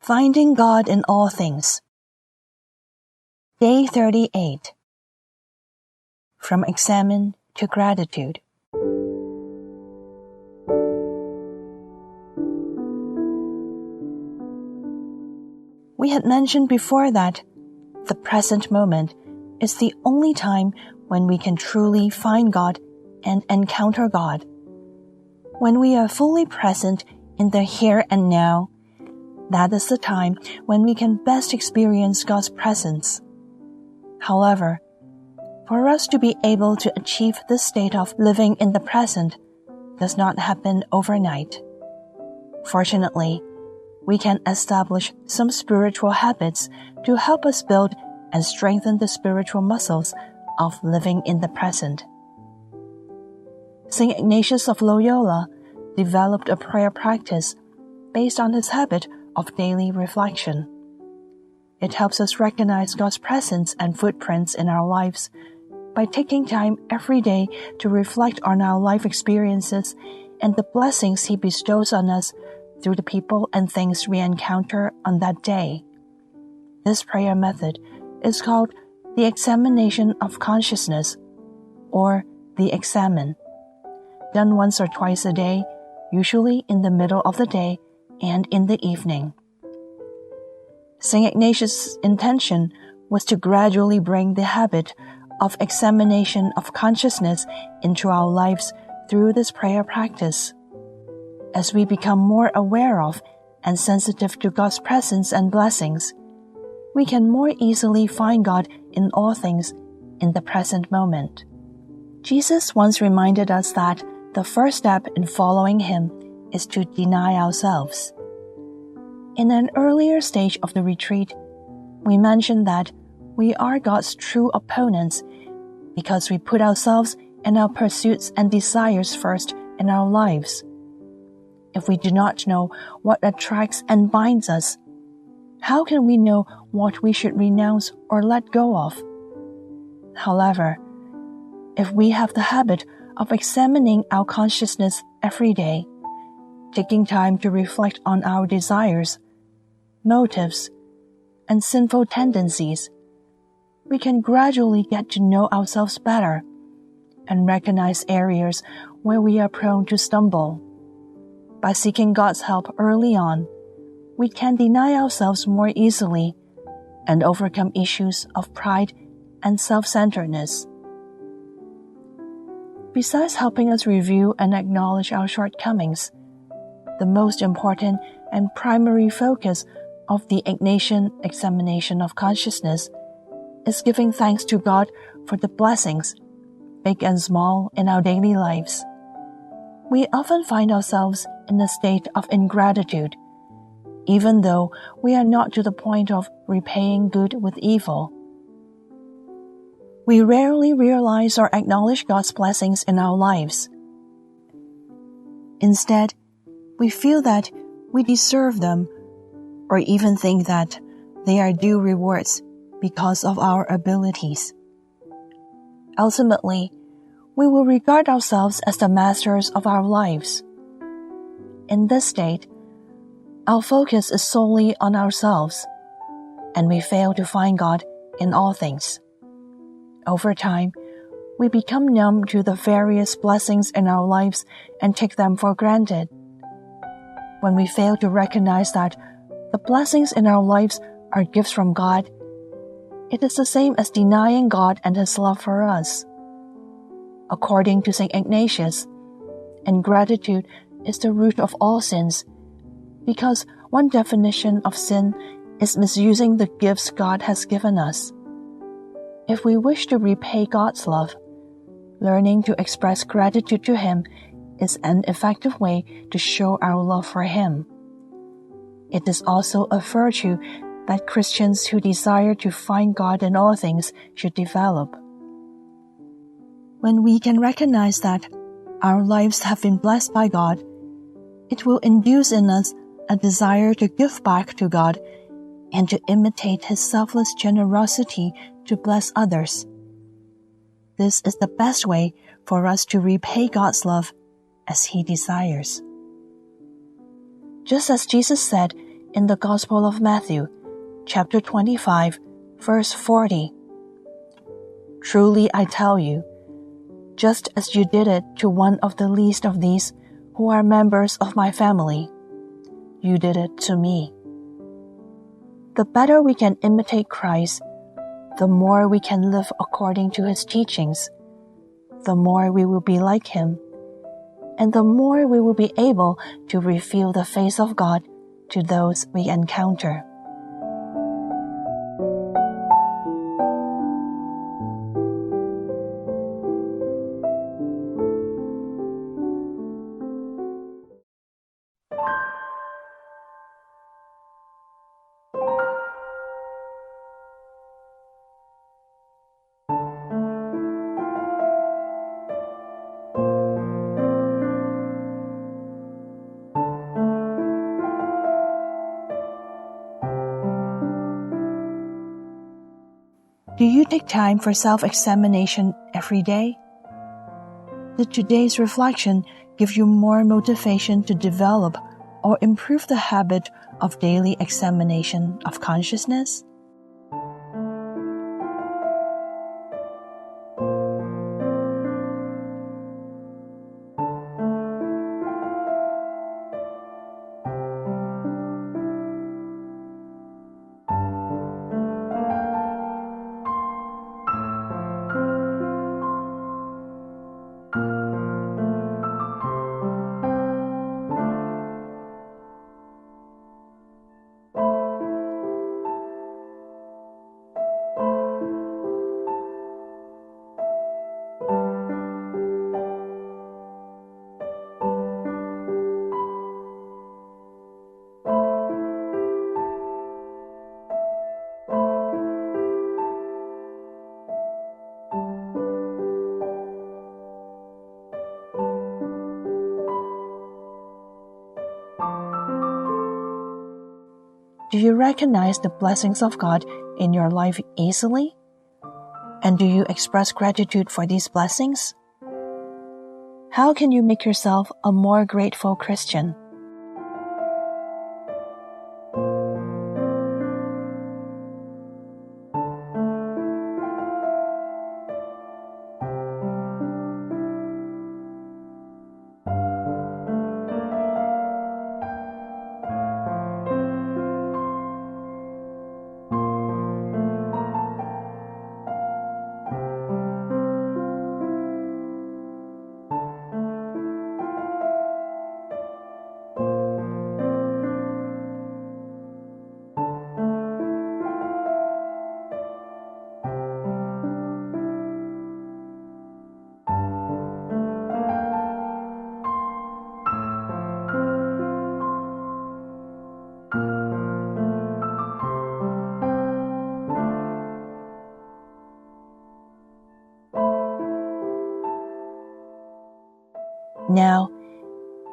Finding God in all things. Day 38. From Examen to Gratitude. We had mentioned before that the present moment is the only time when we can truly find God and encounter God. When we are fully present in the here and now, that is the time when we can best experience God's presence. However, for us to be able to achieve this state of living in the present does not happen overnight. Fortunately, we can establish some spiritual habits to help us build and strengthen the spiritual muscles of living in the present. St. Ignatius of Loyola developed a prayer practice based on his habit of daily reflection. It helps us recognize God's presence and footprints in our lives by taking time every day to reflect on our life experiences and the blessings He bestows on us through the people and things we encounter on that day. This prayer method is called the Examination of Consciousness, or the Examen, done once or twice a day, usually in the middle of the day and in the evening. St. Ignatius' intention was to gradually bring the habit of examination of consciousness into our lives through this prayer practice. As we become more aware of and sensitive to God's presence and blessings, we can more easily find God in all things in the present moment. Jesus once reminded us that the first step in following Him is to deny ourselves. In an earlier stage of the retreat, we mentioned that we are God's true opponents because we put ourselves and our pursuits and desires first in our lives. If we do not know what attracts and binds us, how can we know what we should renounce or let go of? However, if we have the habit of examining our consciousness every day, taking time to reflect on our desires, motives, and sinful tendencies, we can gradually get to know ourselves better and recognize areas where we are prone to stumble. By seeking God's help early on, we can deny ourselves more easily and overcome issues of pride and self-centeredness. Besides helping us review and acknowledge our shortcomings, the most important and primary focus of the Ignatian examination of consciousness is giving thanks to God for the blessings, big and small, in our daily lives. We often find ourselves in a state of ingratitude, even though we are not to the point of repaying good with evil. We rarely realize or acknowledge God's blessings in our lives. Instead, we feel that we deserve them, or even think that they are due rewards because of our abilities. Ultimately, we will regard ourselves as the masters of our lives. In this state, our focus is solely on ourselves, and we fail to find God in all things. Over time, we become numb to the various blessings in our lives and take them for granted. When we fail to recognize that the blessings in our lives are gifts from God, it is the same as denying God and His love for us. According to St. Ignatius, ingratitude is the root of all sins, because one definition of sin is misusing the gifts God has given us. If we wish to repay God's love, learning to express gratitude to Him is an effective way to show our love for Him. It is also a virtue that Christians who desire to find God in all things should develop. When we can recognize that our lives have been blessed by God, it will induce in us a desire to give back to God and to imitate His selfless generosity to bless others. This is the best way for us to repay God's love as He desires. Just as Jesus said in the Gospel of Matthew, chapter 25, verse 40. Truly I tell you, just as you did it to one of the least of these who are members of my family, you did it to me. The better we can imitate Christ, the more we can live according to his teachings, the more we will be like him, and the more we will be able to reveal the face of God to those we encounter. Do you take time for self-examination every day? Did today's reflection give you more motivation to develop or improve the habit of daily examination of consciousness? Do you recognize the blessings of God in your life easily? And do you express gratitude for these blessings? How can you make yourself a more grateful Christian? Now,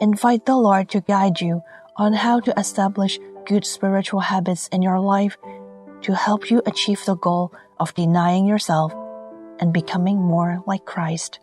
invite the Lord to guide you on how to establish good spiritual habits in your life to help you achieve the goal of denying yourself and becoming more like Christ.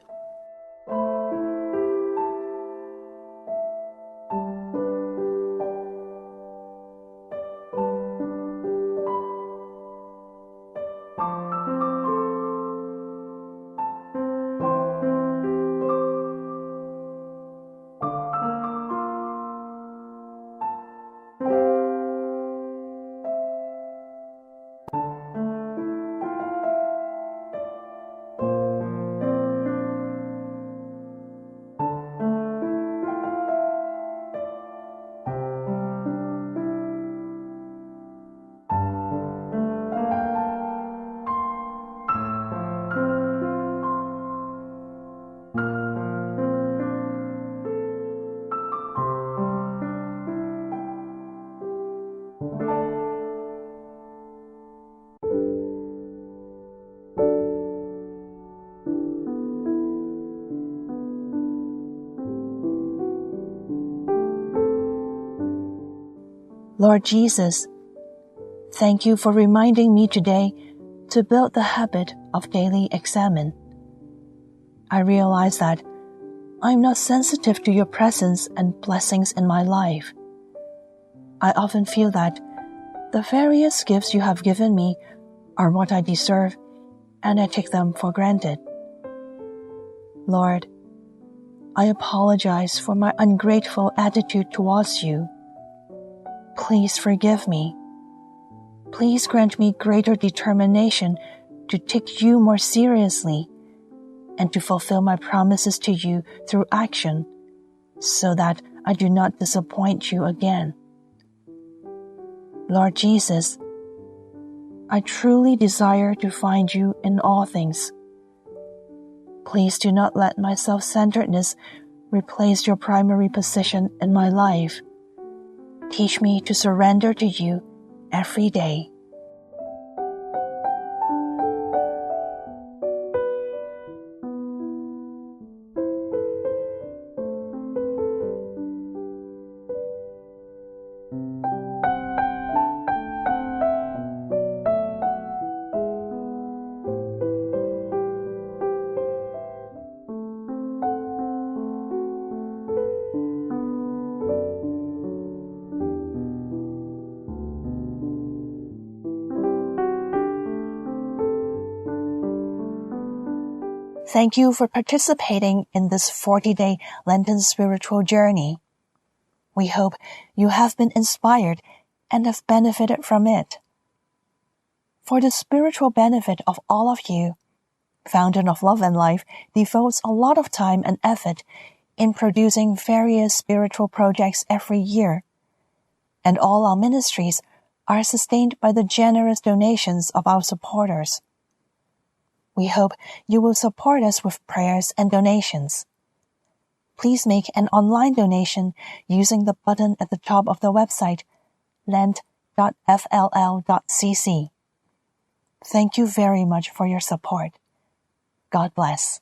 Lord Jesus, thank you for reminding me today to build the habit of daily examen. I realize that I'm not sensitive to your presence and blessings in my life. I often feel that the various gifts you have given me are what I deserve, and I take them for granted. Lord, I apologize for my ungrateful attitude towards you. Please forgive me. Please grant me greater determination to take you more seriously and to fulfill my promises to you through action, so that I do not disappoint you again. Lord Jesus, I truly desire to find you in all things. Please do not let my self-centeredness replace your primary position in my life. Teach me to surrender to you every day. Thank you for participating in this 40-day Lenten spiritual journey. We hope you have been inspired and have benefited from it. For the spiritual benefit of all of you, Fountain of Love and Life devotes a lot of time and effort in producing various spiritual projects every year, and all our ministries are sustained by the generous donations of our supporters. We hope you will support us with prayers and donations. Please make an online donation using the button at the top of the website, lent.fll.cc. Thank you very much for your support. God bless.